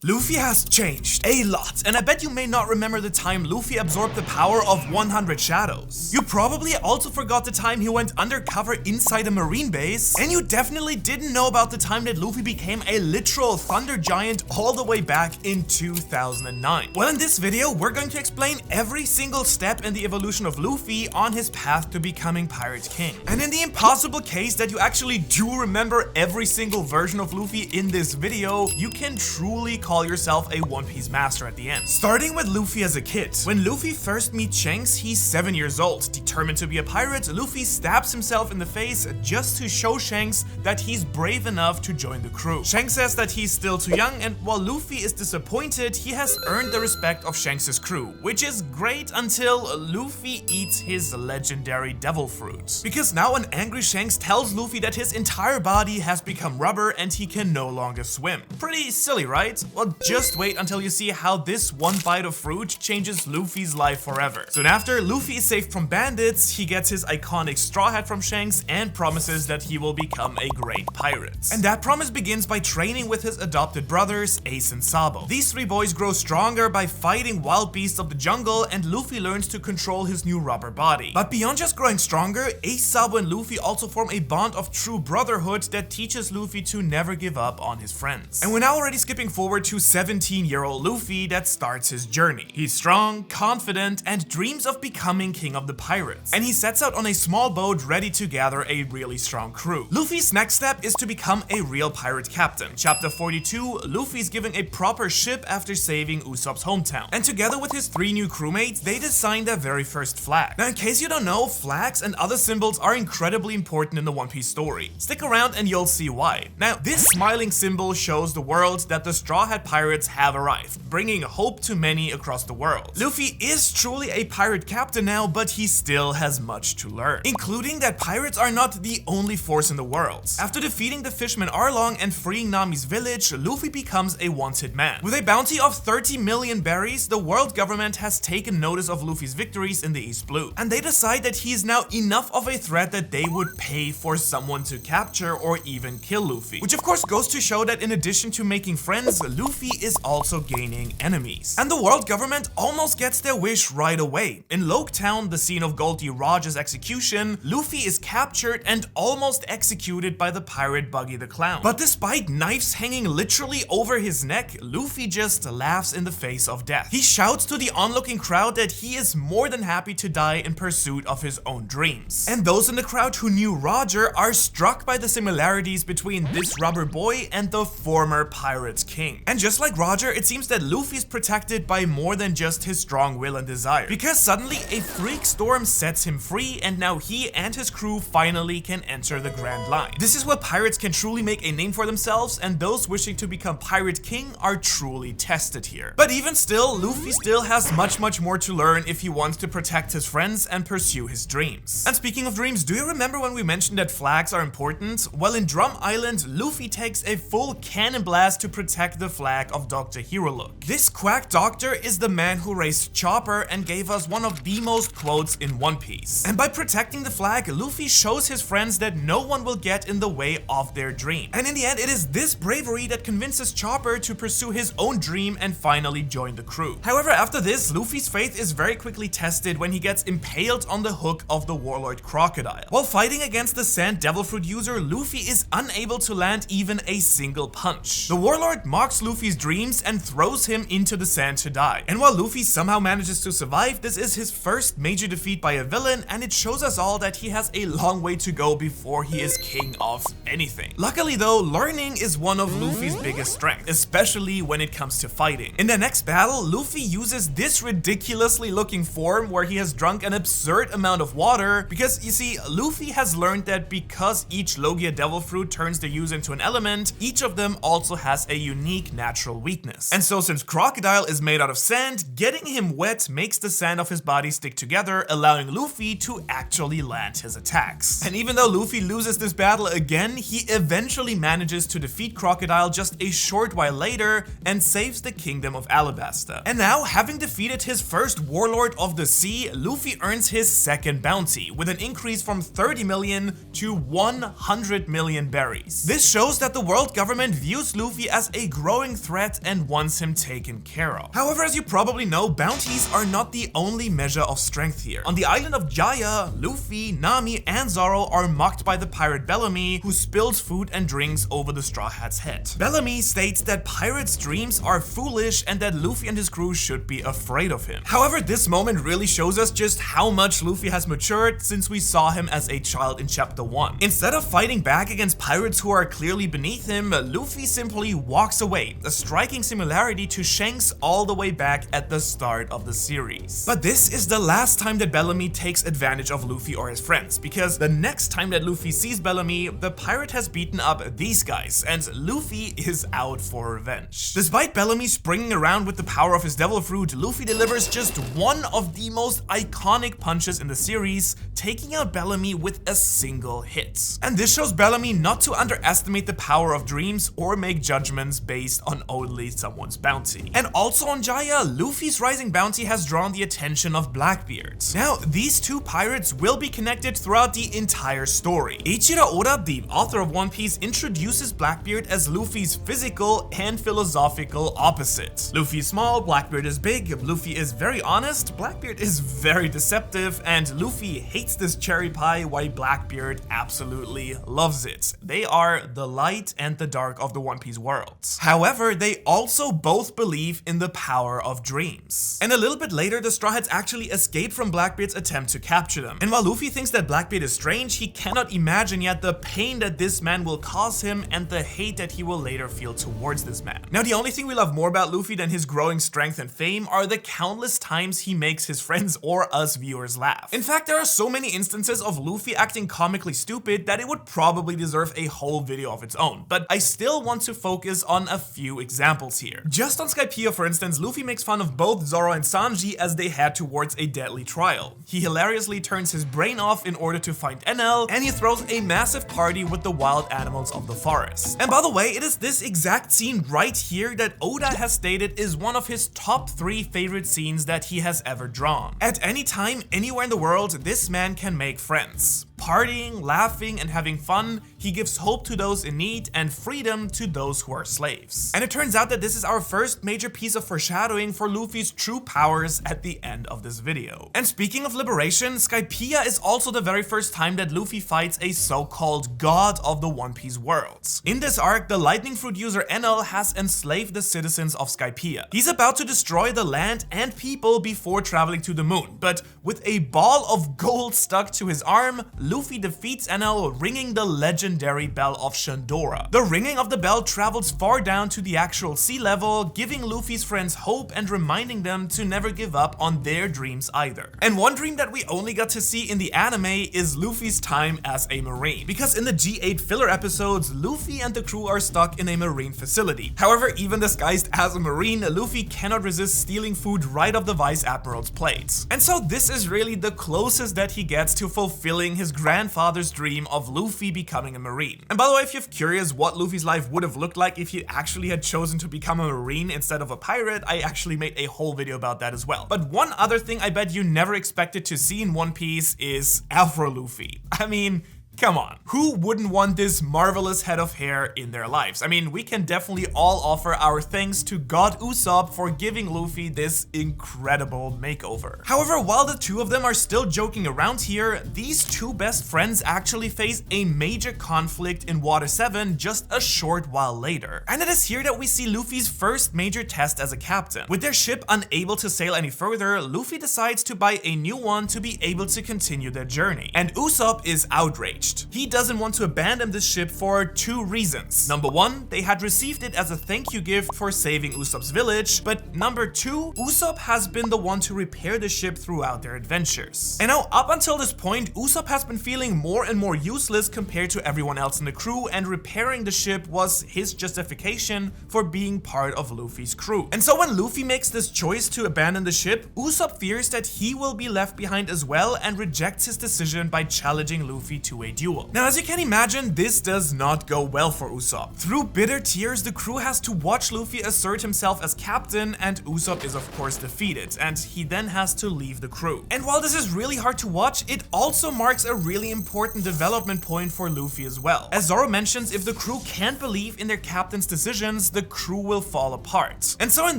Luffy has changed a lot, and I bet you may not remember the time Luffy absorbed the power of 100 shadows. You probably also forgot the time he went undercover inside a marine base, and you definitely didn't know about the time that Luffy became a literal thunder giant all the way back in 2009. Well, in this video, we're going to explain every single step in the evolution of Luffy on his path to becoming Pirate King. And in the impossible case that you actually do remember every single version of Luffy in this video, you can truly call yourself a One Piece master at the end. Starting with Luffy as a kid. When Luffy first meets Shanks, he's 7 years old. Determined to be a pirate, Luffy stabs himself in the face just to show Shanks that he's brave enough to join the crew. Shanks says that he's still too young, and while Luffy is disappointed, he has earned the respect of Shanks' crew, which is great until Luffy eats his legendary devil fruit. Because now an angry Shanks tells Luffy that his entire body has become rubber and he can no longer swim. Pretty silly, right? Well, just wait until you see how this one bite of fruit changes Luffy's life forever. Soon after, Luffy is saved from bandits, he gets his iconic straw hat from Shanks and promises that he will become a great pirate. And that promise begins by training with his adopted brothers, Ace and Sabo. These three boys grow stronger by fighting wild beasts of the jungle, and Luffy learns to control his new rubber body. But beyond just growing stronger, Ace, Sabo, and Luffy also form a bond of true brotherhood that teaches Luffy to never give up on his friends. And we're now already skipping forward to 17-year-old Luffy that starts his journey. He's strong, confident, and dreams of becoming king of the pirates. And he sets out on a small boat ready to gather a really strong crew. Luffy's next step is to become a real pirate captain. Chapter 42, Luffy's given a proper ship after saving Usopp's hometown. And together with his 3 new crewmates, they design their very first flag. Now, in case you don't know, flags and other symbols are incredibly important in the One Piece story. Stick around and you'll see why. Now, this smiling symbol shows the world that the Straw Hat Pirates have arrived, bringing hope to many across the world. Luffy is truly a pirate captain now, but he still has much to learn, including that pirates are not the only force in the world. After defeating the fisherman Arlong and freeing Nami's village, Luffy becomes a wanted man. With a bounty of 30 million berries, the world government has taken notice of Luffy's victories in the East Blue, and they decide that he is now enough of a threat that they would pay for someone to capture or even kill Luffy. Which of course goes to show that in addition to making friends, Luffy is also gaining enemies. And the world government almost gets their wish right away. In Loketown, the scene of Goldie Roger's execution, Luffy is captured and almost executed by the pirate Buggy the Clown. But despite knives hanging literally over his neck, Luffy just laughs in the face of death. He shouts to the onlooking crowd that he is more than happy to die in pursuit of his own dreams. And those in the crowd who knew Roger are struck by the similarities between this rubber boy and the former pirate king. And just like Roger, it seems that Luffy is protected by more than just his strong will and desire, because suddenly a freak storm sets him free, and now he and his crew finally can enter the Grand Line. This is where pirates can truly make a name for themselves, and those wishing to become Pirate King are truly tested here. But even still, Luffy still has much more to learn if he wants to protect his friends and pursue his dreams. And speaking of dreams, do you remember when we mentioned that flags are important? Well, in Drum Island, Luffy takes a full cannon blast to protect the flag of Dr. Herolook. This quack doctor is the man who raised Chopper and gave us one of the most quotes in One Piece. And by protecting the flag, Luffy shows his friends that no one will get in the way of their dream. And in the end, it is this bravery that convinces Chopper to pursue his own dream and finally join the crew. However, after this, Luffy's faith is very quickly tested when he gets impaled on the hook of the warlord Crocodile. While fighting against the Sand Devil Fruit user, Luffy is unable to land even a single punch. The warlord mocks Luffy's dreams and throws him into the sand to die. And while Luffy somehow manages to survive, this is his first major defeat by a villain, and it shows us all that he has a long way to go before he is king of anything. Luckily though, learning is one of Luffy's biggest strengths, especially when it comes to fighting. In the next battle, Luffy uses this ridiculously looking form where he has drunk an absurd amount of water, because you see, Luffy has learned that because each Logia Devil Fruit turns the user into an element, each of them also has a unique natural weakness. And so since Crocodile is made out of sand, getting him wet makes the sand of his body stick together, allowing Luffy to actually land his attacks. And even though Luffy loses this battle again, he eventually manages to defeat Crocodile just a short while later and saves the kingdom of Alabasta. And now, having defeated his first warlord of the sea, Luffy earns his second bounty, with an increase from 30 million to 100 million berries. This shows that the world government views Luffy as a growing growing threat and wants him taken care of. However, as you probably know, bounties are not the only measure of strength here. On the island of Jaya, Luffy, Nami, and Zoro are mocked by the pirate Bellamy, who spills food and drinks over the Straw Hat's head. Bellamy states that pirates' dreams are foolish and that Luffy and his crew should be afraid of him. However, this moment really shows us just how much Luffy has matured since we saw him as a child in chapter 1. Instead of fighting back against pirates who are clearly beneath him, Luffy simply walks away, a striking similarity to Shanks all the way back at the start of the series. But this is the last time that Bellamy takes advantage of Luffy or his friends, because the next time that Luffy sees Bellamy, the pirate has beaten up these guys, and Luffy is out for revenge. Despite Bellamy springing around with the power of his devil fruit, Luffy delivers just one of the most iconic punches in the series, taking out Bellamy with a single hit. And this shows Bellamy not to underestimate the power of dreams or make judgments based on only someone's bounty. And also on Jaya, Luffy's rising bounty has drawn the attention of Blackbeard. Now, these two pirates will be connected throughout the entire story. Eiichiro Oda, the author of One Piece, introduces Blackbeard as Luffy's physical and philosophical opposite. Luffy is small, Blackbeard is big, Luffy is very honest, Blackbeard is very deceptive, and Luffy hates this cherry pie while Blackbeard absolutely loves it. They are the light and the dark of the One Piece worlds. However, they also both believe in the power of dreams. And a little bit later, the Straw Hats actually escape from Blackbeard's attempt to capture them. And while Luffy thinks that Blackbeard is strange, he cannot imagine yet the pain that this man will cause him and the hate that he will later feel towards this man. Now, the only thing we love more about Luffy than his growing strength and fame are the countless times he makes his friends or us viewers laugh. In fact, there are so many instances of Luffy acting comically stupid that it would probably deserve a whole video of its own, but I still want to focus on a few examples here. Just on 𝙻𝚎𝚐𝚗𝚘𝚗, for instance, Luffy makes fun of both Zoro and Sanji as they head towards a deadly trial. He hilariously turns his brain off in order to find Enel, and he throws a massive party with the wild animals of the forest. And by the way, it is this exact scene right here that Oda has stated is one of his top 3 favorite scenes that he has ever drawn. At any time, anywhere in the world, this man can make friends. Partying, laughing, and having fun, he gives hope to those in need and freedom to those who are slaves. And it turns out that this is our first major piece of foreshadowing for Luffy's true powers at the end of this video. And speaking of liberation, 𝙻𝚎𝚐𝚗𝚗 is also the very first time that Luffy fights a so-called god of the One Piece worlds. In this arc, the lightning fruit user Enel has enslaved the citizens of 𝙻𝚎𝚐𝚗. He's about to destroy the land and people before traveling to the moon, but with a ball of gold stuck to his arm, Luffy defeats Enel, ringing the legendary bell of Shandora. The ringing of the bell travels far down to the actual sea level, giving Luffy's friends hope and reminding them to never give up on their dreams either. And one dream that we only got to see in the anime is Luffy's time as a marine, because in the G8 filler episodes, Luffy and the crew are stuck in a marine facility. However, even disguised as a marine, Luffy cannot resist stealing food right off the Vice Admiral's plate. And so this is really the closest that he gets to fulfilling his grandfather's dream of Luffy becoming a marine. And by the way, if you're curious what Luffy's life would have looked like if he actually had chosen to become a marine instead of a pirate, I actually made a whole video about that as well. But one other thing I bet you never expected to see in One Piece is Afro Luffy. I mean, come on, who wouldn't want this marvelous head of hair in their lives? I mean, we can definitely all offer our thanks to God Ussop for giving Luffy this incredible makeover. However, while the two of them are still joking around here, these two best friends actually face a major conflict in Water 7 just a short while later. And it is here that we see Luffy's first major test as a captain. With their ship unable to sail any further, Luffy decides to buy a new one to be able to continue their journey. And Ussop is outraged. He doesn't want to abandon this ship for 2 reasons. Number 1, they had received it as a thank you gift for saving Usopp's village, but number 2, Ussop has been the one to repair the ship throughout their adventures. And now, up until this point, Ussop has been feeling more and more useless compared to everyone else in the crew, and repairing the ship was his justification for being part of Luffy's crew. And so when Luffy makes this choice to abandon the ship, Ussop fears that he will be left behind as well and rejects his decision by challenging Luffy to a duel. Now, as you can imagine, this does not go well for Usopp. Through bitter tears, the crew has to watch Luffy assert himself as captain, and Usopp is of course defeated, and he then has to leave the crew. And while this is really hard to watch, it also marks a really important development point for Luffy as well. As Zoro mentions, if the crew can't believe in their captain's decisions, the crew will fall apart. And so in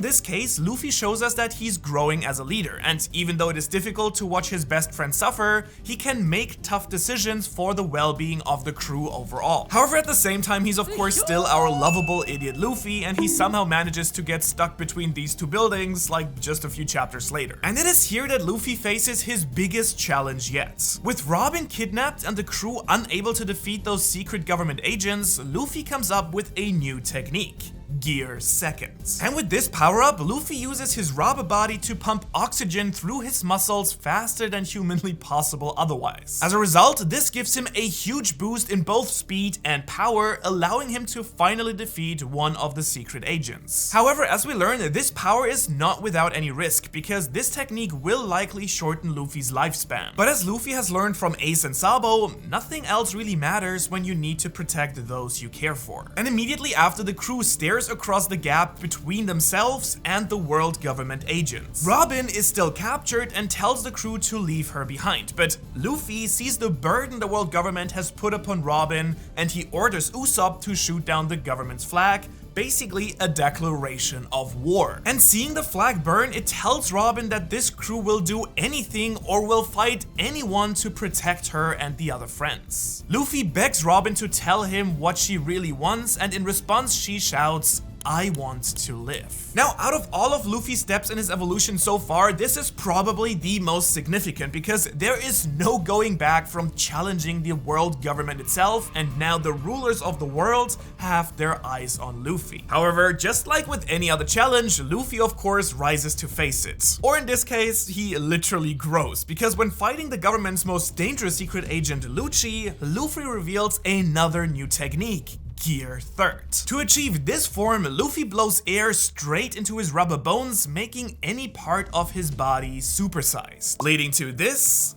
this case, Luffy shows us that he's growing as a leader, and even though it is difficult to watch his best friend suffer, he can make tough decisions for the well-being of the crew overall. However, at the same time, he's of course still our lovable idiot Luffy, and he somehow manages to get stuck between these two buildings like just a few chapters later. And it is here that Luffy faces his biggest challenge yet. With Robin kidnapped and the crew unable to defeat those secret government agents, Luffy comes up with a new technique: Gear Second. And with this power-up, Luffy uses his rubber body to pump oxygen through his muscles faster than humanly possible otherwise. As a result, this gives him a huge boost in both speed and power, allowing him to finally defeat one of the secret agents. However, as we learn, this power is not without any risk, because this technique will likely shorten Luffy's lifespan. But as Luffy has learned from Ace and Sabo, nothing else really matters when you need to protect those you care for. And immediately after, the crew stares across the gap between themselves and the world government agents. Robin is still captured and tells the crew to leave her behind, but Luffy sees the burden the world government has put upon Robin, and he orders Usopp to shoot down the government's flag, basically a declaration of war. And seeing the flag burn, it tells Robin that this crew will do anything or will fight anyone to protect her and the other friends. Luffy begs Robin to tell him what she really wants, and in response she shouts, "I want to live." Now, out of all of Luffy's steps in his evolution so far, this is probably the most significant, because there is no going back from challenging the world government itself, and now the rulers of the world have their eyes on Luffy. However, just like with any other challenge, Luffy of course rises to face it. Or in this case, he literally grows, because when fighting the government's most dangerous secret agent, Lucci, Luffy reveals another new technique: Gear Third. To achieve this form, Luffy blows air straight into his rubber bones, making any part of his body supersized, leading to this,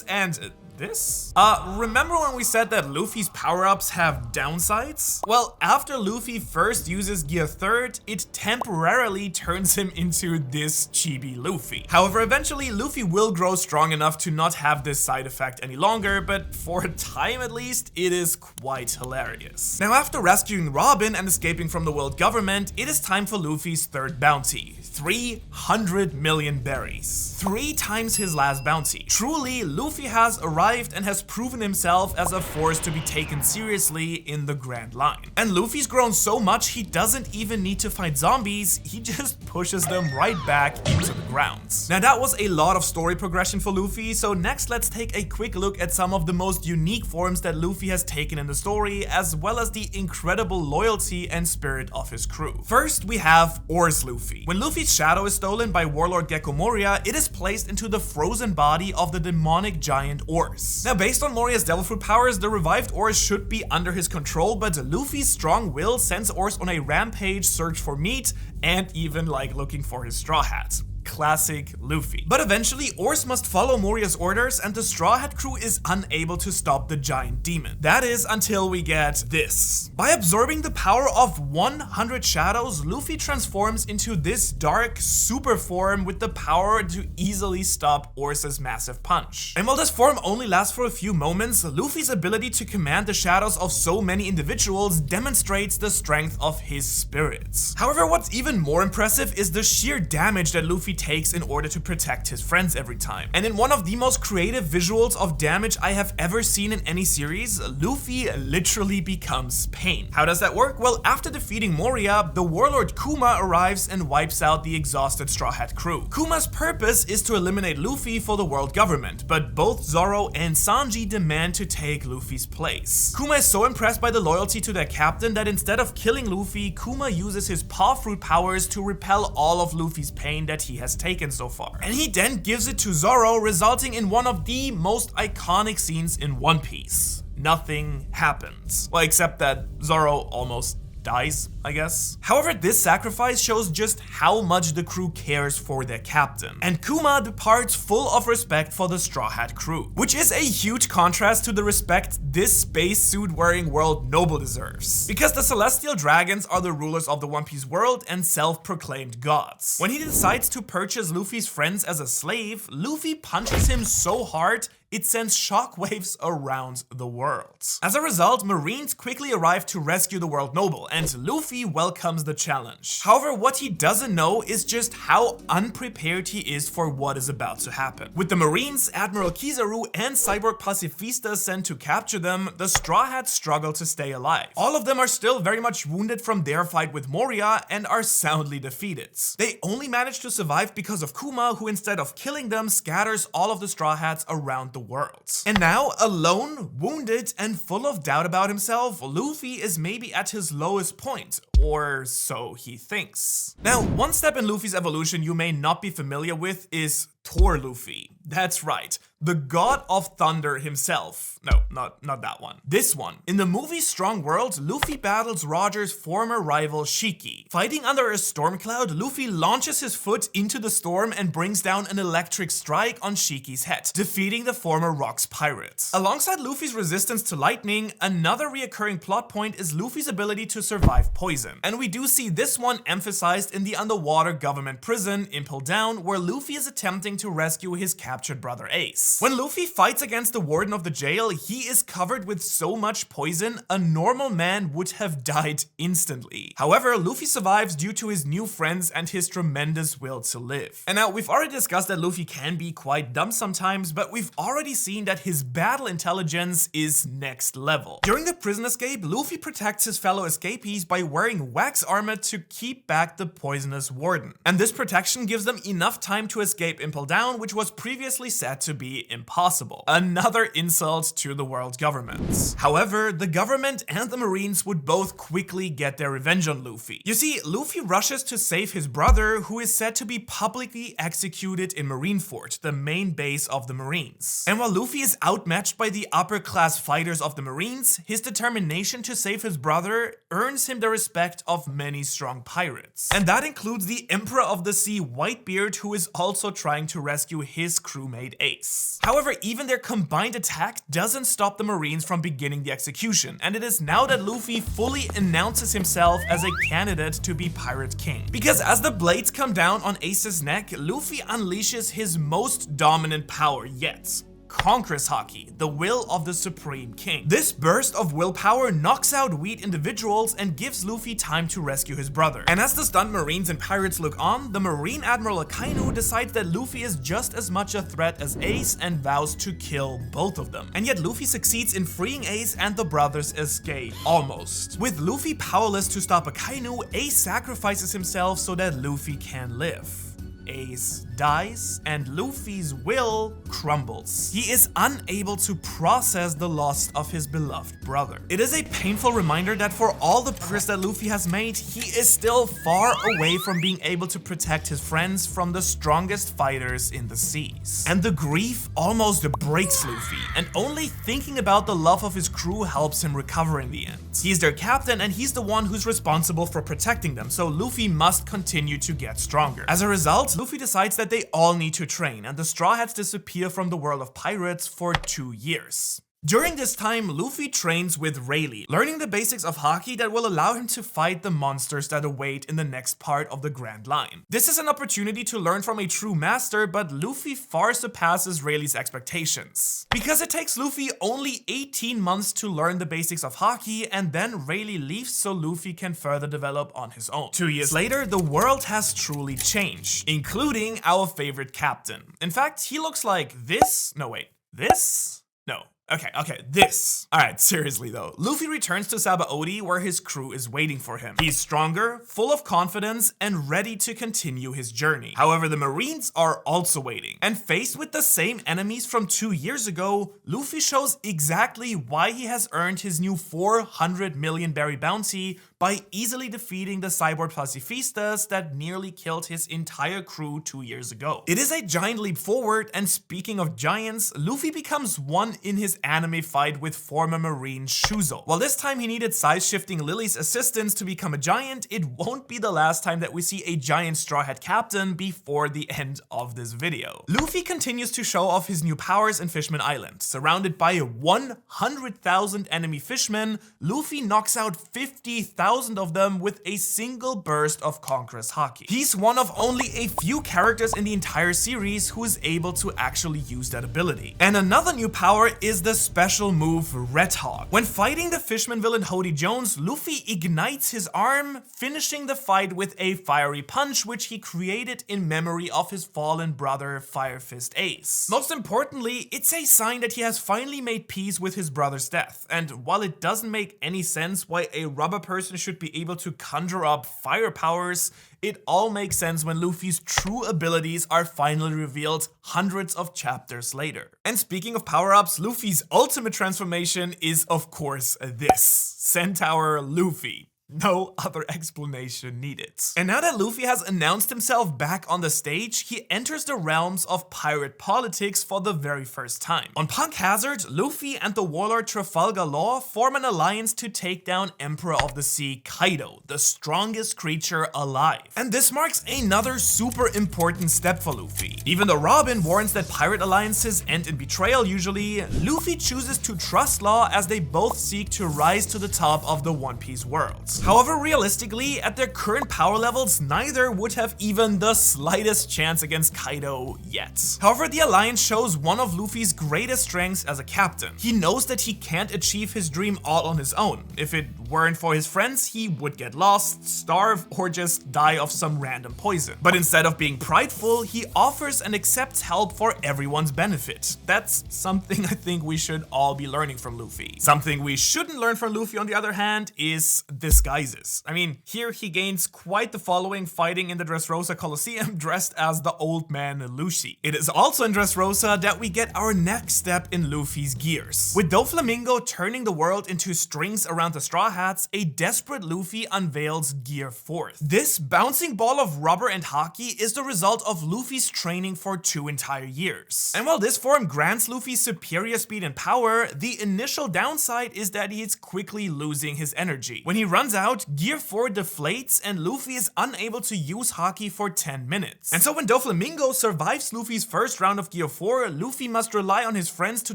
and this? Remember when we said that Luffy's power-ups have downsides? Well, after Luffy first uses Gear Third, it temporarily turns him into this chibi Luffy. However, eventually Luffy will grow strong enough to not have this side effect any longer, but for a time at least, it is quite hilarious. Now, after rescuing Robin and escaping from the world government, it is time for Luffy's third bounty: 300 million berries. 3 times his last bounty. Truly, Luffy has arrived and has proven himself as a force to be taken seriously in the Grand Line. And Luffy's grown so much he doesn't even need to fight zombies, he just pushes them right back into the ground. Now, that was a lot of story progression for Luffy, so next let's take a quick look at some of the most unique forms that Luffy has taken in the story, as well as the incredible loyalty and spirit of his crew. First, we have Oars Luffy. When Luffy's shadow is stolen by Warlord Gecko Moria, it is placed into the frozen body of the demonic giant Oars. Now, based on Moria's devil fruit powers, the revived Oars should be under his control, but Luffy's strong will sends Oars on a rampage, search for meat, and even like looking for his straw hat. Classic Luffy. But eventually, Oars must follow Moria's orders, and the Straw Hat crew is unable to stop the giant demon. That is until we get this. By absorbing the power of 100 shadows, Luffy transforms into this dark super form with the power to easily stop Oars' massive punch. And while this form only lasts for a few moments, Luffy's ability to command the shadows of so many individuals demonstrates the strength of his spirits. However, what's even more impressive is the sheer damage that Luffy takes in order to protect his friends every time. And in one of the most creative visuals of damage I have ever seen in any series, Luffy literally becomes pain. How does that work? Well, after defeating Moria, the warlord Kuma arrives and wipes out the exhausted Straw Hat crew. Kuma's purpose is to eliminate Luffy for the world government, but both Zoro and Sanji demand to take Luffy's place. Kuma is so impressed by the loyalty to their captain that instead of killing Luffy, Kuma uses his paw fruit powers to repel all of Luffy's pain that he has taken so far. And he then gives it to Zoro, resulting in one of the most iconic scenes in One Piece. Nothing happens. Well, except that Zoro almost dies, I guess. However, this sacrifice shows just how much the crew cares for their captain, and Kuma departs full of respect for the Straw Hat crew, which is a huge contrast to the respect this spacesuit-wearing world noble deserves, because the Celestial Dragons are the rulers of the One Piece world and self-proclaimed gods. When he decides to purchase Luffy's friends as a slave, Luffy punches him so hard it sends shockwaves around the world. As a result, Marines quickly arrive to rescue the world noble, and Luffy welcomes the challenge. However, what he doesn't know is just how unprepared he is for what is about to happen. With the Marines, Admiral Kizaru, and Cyborg Pacifista sent to capture them, the Straw Hats struggle to stay alive. All of them are still very much wounded from their fight with Moria and are soundly defeated. They only manage to survive because of Kuma, who instead of killing them, scatters all of the Straw Hats around the world. And now, alone, wounded, and full of doubt about himself, Luffy is maybe at his lowest point, or so he thinks. Now, one step in Luffy's evolution you may not be familiar with is Thor Luffy. That's right, the god of thunder himself. No, not that one. This one. In the movie Strong World, Luffy battles Roger's former rival Shiki. Fighting under a storm cloud, Luffy launches his foot into the storm and brings down an electric strike on Shiki's head, defeating the former Rocks pirate. Alongside Luffy's resistance to lightning, another reoccurring plot point is Luffy's ability to survive poison. And we do see this one emphasized in the underwater government prison, Impel Down, where Luffy is attempting to rescue his captured brother Ace. When Luffy fights against the warden of the jail, he is covered with so much poison, a normal man would have died instantly. However, Luffy survives due to his new friends and his tremendous will to live. And now, we've already discussed that Luffy can be quite dumb sometimes, but we've already seen that his battle intelligence is next level. During the prison escape, Luffy protects his fellow escapees by wearing wax armor to keep back the poisonous warden. And this protection gives them enough time to escape Impel Down, which was previously said to be impossible. Another insult to the world government. However, the government and the Marines would both quickly get their revenge on Luffy. You see, Luffy rushes to save his brother, who is said to be publicly executed in Marineford, the main base of the Marines. And while Luffy is outmatched by the upper class fighters of the Marines, his determination to save his brother earns him the respect of many strong pirates. And that includes the Emperor of the Sea, Whitebeard, who is also trying to rescue his crewmate Ace. However, even their combined attack doesn't stop the Marines from beginning the execution, and it is now that Luffy fully announces himself as a candidate to be Pirate King. Because as the blades come down on Ace's neck, Luffy unleashes his most dominant power yet. Conqueror's Haki, the will of the Supreme King. This burst of willpower knocks out weak individuals and gives Luffy time to rescue his brother. And as the stunned Marines and pirates look on, the Marine Admiral Akainu decides that Luffy is just as much a threat as Ace and vows to kill both of them. And yet Luffy succeeds in freeing Ace and the brothers escape. Almost. With Luffy powerless to stop Akainu, Ace sacrifices himself so that Luffy can live. Ace dies, and Luffy's will crumbles. He is unable to process the loss of his beloved brother. It is a painful reminder that for all the progress that Luffy has made, he is still far away from being able to protect his friends from the strongest fighters in the seas. And the grief almost breaks Luffy, and only thinking about the love of his crew helps him recover in the end. He's their captain, and he's the one who's responsible for protecting them, so Luffy must continue to get stronger. As a result, Luffy decides that they all need to train, and the Straw Hats disappear from the world of pirates for 2 years. During this time, Luffy trains with Rayleigh, learning the basics of haki that will allow him to fight the monsters that await in the next part of the Grand Line. This is an opportunity to learn from a true master, but Luffy far surpasses Rayleigh's expectations. Because it takes Luffy only 18 months to learn the basics of haki, and then Rayleigh leaves so Luffy can further develop on his own. 2 years later, the world has truly changed, including our favorite captain. In fact, he looks like this. No, wait. This? No. Okay, this. Alright, seriously though. Luffy returns to Sabaody where his crew is waiting for him. He's stronger, full of confidence, and ready to continue his journey. However, the Marines are also waiting. And faced with the same enemies from 2 years ago, Luffy shows exactly why he has earned his new 400 million berry bounty by easily defeating the Cyborg Pacifistas that nearly killed his entire crew 2 years ago. It is a giant leap forward, and speaking of giants, Luffy becomes one in his his anime fight with former Marine Shuzo. While this time he needed size-shifting Lily's assistance to become a giant, it won't be the last time that we see a giant Straw Hat captain before the end of this video. Luffy continues to show off his new powers in Fishman Island. Surrounded by 100,000 enemy fishmen, Luffy knocks out 50,000 of them with a single burst of Conqueror's haki. He's one of only a few characters in the entire series who is able to actually use that ability. And another new power is the special move Red Hawk. When fighting the Fishman villain Hody Jones, Luffy ignites his arm, finishing the fight with a fiery punch which he created in memory of his fallen brother Fire Fist Ace. Most importantly, it's a sign that he has finally made peace with his brother's death, and while it doesn't make any sense why a rubber person should be able to conjure up fire powers, it all makes sense when Luffy's true abilities are finally revealed hundreds of chapters later. And speaking of power-ups, Luffy's ultimate transformation is of course this: Centaur Luffy. No other explanation needed. And now that Luffy has announced himself back on the stage, he enters the realms of pirate politics for the very first time. On Punk Hazard, Luffy and the warlord Trafalgar Law form an alliance to take down Emperor of the Sea Kaido, the strongest creature alive. And this marks another super important step for Luffy. Even though Robin warns that pirate alliances end in betrayal usually, Luffy chooses to trust Law as they both seek to rise to the top of the One Piece world. However, realistically, at their current power levels, neither would have even the slightest chance against Kaido yet. However, the alliance shows one of Luffy's greatest strengths as a captain. He knows that he can't achieve his dream all on his own. If it weren't for his friends, he would get lost, starve, or just die of some random poison. But instead of being prideful, he offers and accepts help for everyone's benefit. That's something I think we should all be learning from Luffy. Something we shouldn't learn from Luffy, on the other hand, is disguises. I mean, here he gains quite the following fighting in the Dressrosa Coliseum dressed as the old man Lucy. It is also in Dressrosa that we get our next step in Luffy's gears. With Doflamingo turning the world into strings around the Straw Hats, a desperate Luffy unveils Gear 4th. This bouncing ball of rubber and haki is the result of Luffy's training for 2 entire years. And while this form grants Luffy superior speed and power, the initial downside is that he is quickly losing his energy. When he runs out, Gear 4 deflates and Luffy is unable to use haki for 10 minutes. And so when Doflamingo survives Luffy's first round of Gear 4, Luffy must rely on his friends to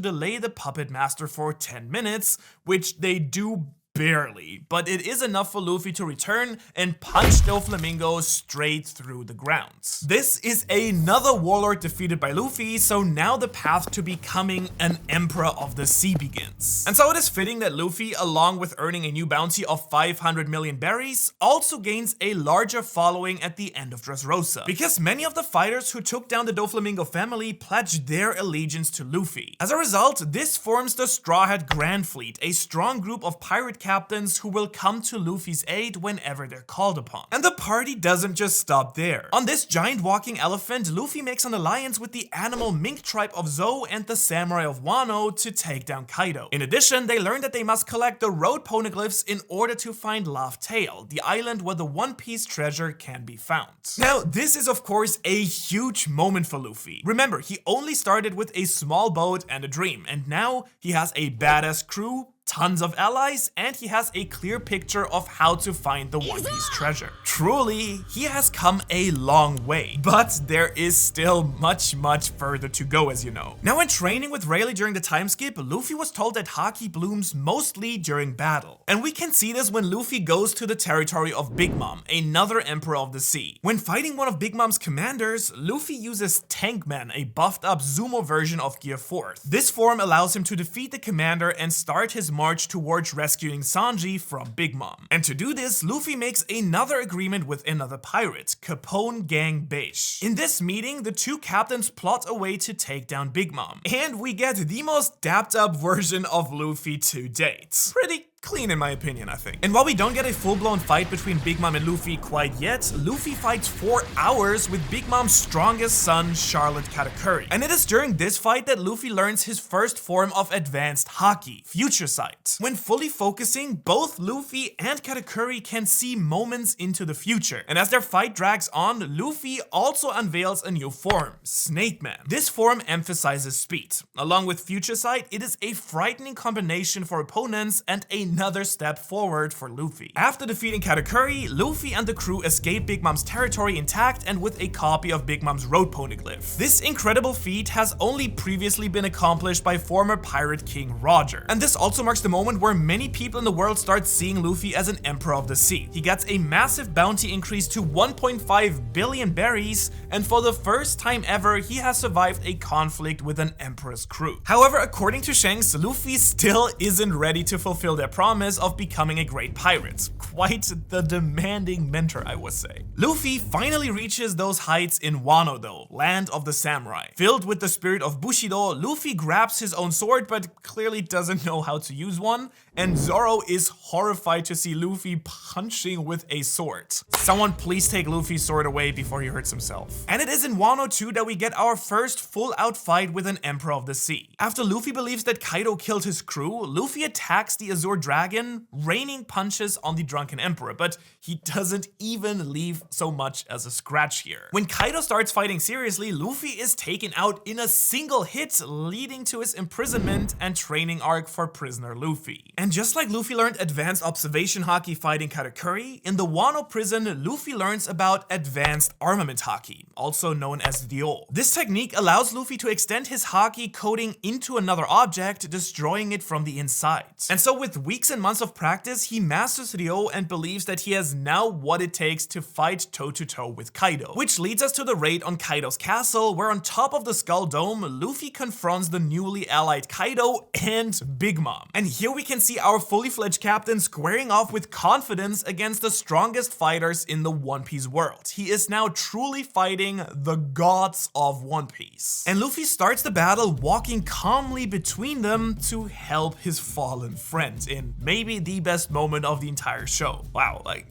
delay the Puppet Master for 10 minutes, which they do barely, but it is enough for Luffy to return and punch Doflamingo straight through the ground. This is another warlord defeated by Luffy, so now the path to becoming an Emperor of the Sea begins. And so it is fitting that Luffy, along with earning a new bounty of 500 million berries, also gains a larger following at the end of Dressrosa, because many of the fighters who took down the Doflamingo family pledged their allegiance to Luffy. As a result, this forms the Straw Hat Grand Fleet, a strong group of pirate captains who will come to Luffy's aid whenever they're called upon. And the party doesn't just stop there. On this giant walking elephant, Luffy makes an alliance with the animal mink tribe of Zou and the samurai of Wano to take down Kaido. In addition, they learn that they must collect the road poneglyphs in order to find Laugh Tale, the island where the One Piece treasure can be found. Now, this is of course a huge moment for Luffy. Remember, he only started with a small boat and a dream, and now he has a badass crew, tons of allies, and he has a clear picture of how to find the One Piece treasure. Truly, he has come a long way, but there is still much further to go, as you know. Now, when training with Rayleigh during the time skip, Luffy was told that haki blooms mostly during battle. And we can see this when Luffy goes to the territory of Big Mom, another Emperor of the Sea. When fighting one of Big Mom's commanders, Luffy uses Tankman, a buffed up Zumo version of Gear 4th. This form allows him to defeat the commander and start his march towards rescuing Sanji from Big Mom. And to do this, Luffy makes another agreement with another pirate, Capone Gang Beish. In this meeting, the two captains plot a way to take down Big Mom, and we get the most dapped up version of Luffy to date. Pretty clean in my opinion, I think. And while we don't get a full-blown fight between Big Mom and Luffy quite yet, Luffy fights 4 hours with Big Mom's strongest son, Charlotte Katakuri. And it is during this fight that Luffy learns his first form of advanced haki, Future Sight. When fully focusing, both Luffy and Katakuri can see moments into the future. And as their fight drags on, Luffy also unveils a new form, Snake Man. This form emphasizes speed. Along with Future Sight, it is a frightening combination for opponents and another step forward for Luffy. After defeating Katakuri, Luffy and the crew escape Big Mom's territory intact and with a copy of Big Mom's road poneglyph. This incredible feat has only previously been accomplished by former Pirate King Roger. And this also marks the moment where many people in the world start seeing Luffy as an Emperor of the Sea. He gets a massive bounty increase to 1.5 billion berries, and for the first time ever, he has survived a conflict with an Emperor's crew. However, according to Shanks, Luffy still isn't ready to fulfill their promise of becoming a great pirate. Quite the demanding mentor, I would say. Luffy finally reaches those heights in Wano though, land of the samurai. Filled with the spirit of Bushido, Luffy grabs his own sword but clearly doesn't know how to use one, and Zoro is horrified to see Luffy punching with a sword. Someone please take Luffy's sword away before he hurts himself. And it is in Wano too that we get our first full-out fight with an Emperor of the Sea. After Luffy believes that Kaido killed his crew, Luffy attacks the Azure Dragon, raining punches on the drunken Emperor, but he doesn't even leave so much as a scratch here. When Kaido starts fighting seriously, Luffy is taken out in a single hit, leading to his imprisonment and training arc for prisoner Luffy. And just like Luffy learned advanced observation haki fighting Katakuri, in the Wano prison, Luffy learns about advanced armament haki, also known as Ryo. This technique allows Luffy to extend his haki coating into another object, destroying it from the inside. And so with weeks and months of practice, he masters Ryo and believes that he has now what it takes to fight toe-to-toe with Kaido. Which leads us to the raid on Kaido's castle, where on top of the Skull Dome, Luffy confronts the newly allied Kaido and Big Mom. And here we can see our fully fledged captain squaring off with confidence against the strongest fighters in the One Piece world. He is now truly fighting the gods of One Piece. And Luffy starts the battle walking calmly between them to help his fallen friend in maybe the best moment of the entire show. Wow, like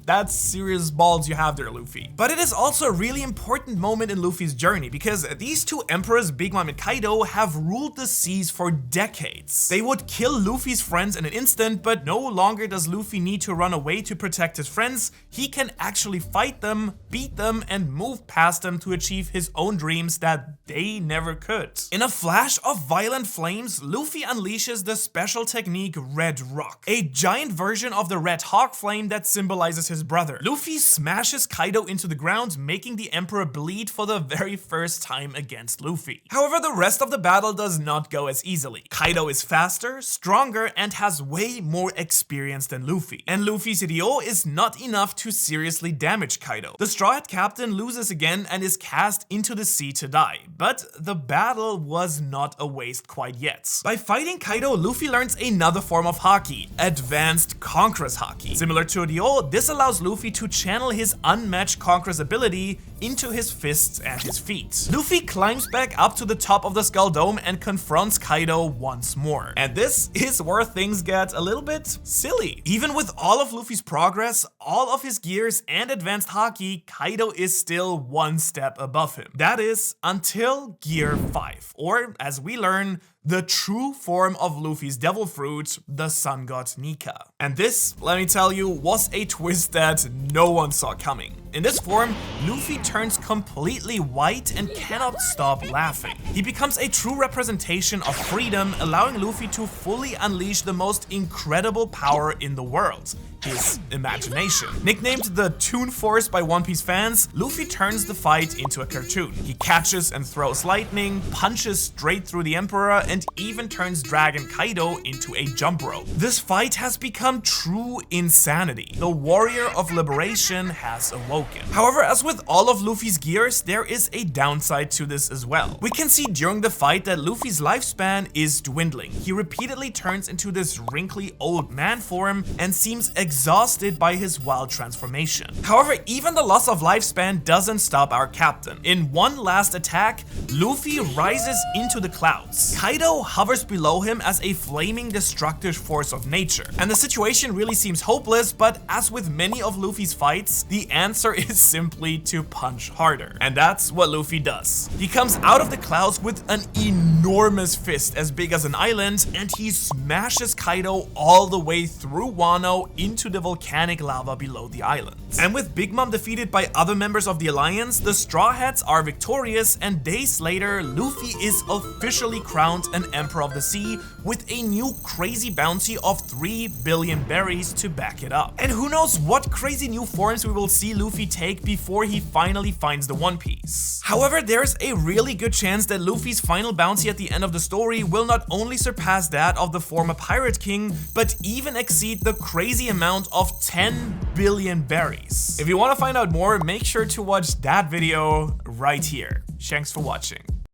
that's serious balls you have there, Luffy. But it is also a really important moment in Luffy's journey because these two emperors, Big Mom and Kaido, have ruled the seas for decades. They would kill Luffy's friends in an instant, but no longer does Luffy need to run away to protect his friends. He can actually fight them, beat them, and move past them to achieve his own dreams that they never could. In a flash of violent flames, Luffy unleashes the special technique Red Rock, a giant version of the Red Hawk flame that symbolizes his brother. Luffy smashes Kaido into the ground, making the Emperor bleed for the very first time against Luffy. However, the rest of the battle does not go as easily. Kaido is faster, stronger, and has way more experience than Luffy. And Luffy's Ryo is not enough to seriously damage Kaido. The Straw Hat Captain loses again and is cast into the sea to die. But the battle was not a waste quite yet. By fighting Kaido, Luffy learns another form of haki, Advanced Conqueror's Haki. Similar to Ryo, this allows Luffy to channel his unmatched Conqueror's ability into his fists and his feet. Luffy climbs back up to the top of the Skull Dome and confronts Kaido once more. And this is where things get a little bit silly. Even with all of Luffy's progress, all of his gears and advanced haki, Kaido is still one step above him. That is, until Gear 5, or as we learn, the true form of Luffy's devil fruit, the Sun God Nika. And this, let me tell you, was a twist that no one saw coming. In this form, Luffy turns completely white and cannot stop laughing. He becomes a true representation of freedom, allowing Luffy to fully unleash the most incredible power in the world, his imagination. Nicknamed the Toon Force by One Piece fans, Luffy turns the fight into a cartoon. He catches and throws lightning, punches straight through the Emperor, and even turns Dragon Kaido into a jump rope. This fight has become true insanity. The warrior of liberation has awoken. However, as with all of of Luffy's gears, there is a downside to this as well. We can see during the fight that Luffy's lifespan is dwindling. He repeatedly turns into this wrinkly old man form and seems exhausted by his wild transformation. However, even the loss of lifespan doesn't stop our captain. In one last attack, Luffy rises into the clouds. Kaido hovers below him as a flaming destructive force of nature. And the situation really seems hopeless, but as with many of Luffy's fights, the answer is simply to punch harder. And that's what Luffy does. He comes out of the clouds with an enormous fist as big as an island, and he smashes Kaido all the way through Wano into the volcanic lava below the island. And with Big Mom defeated by other members of the Alliance, the Straw Hats are victorious, and days later, Luffy is officially crowned an Emperor of the Sea with a new crazy bounty of 3 billion berries to back it up. And who knows what crazy new forms we will see Luffy take before he finally finds the One Piece. However, there's a really good chance that Luffy's final bounty at the end of the story will not only surpass that of the former Pirate King, but even exceed the crazy amount of 10 billion berries. If you want to find out more, make sure to watch that video right here. Thanks for watching.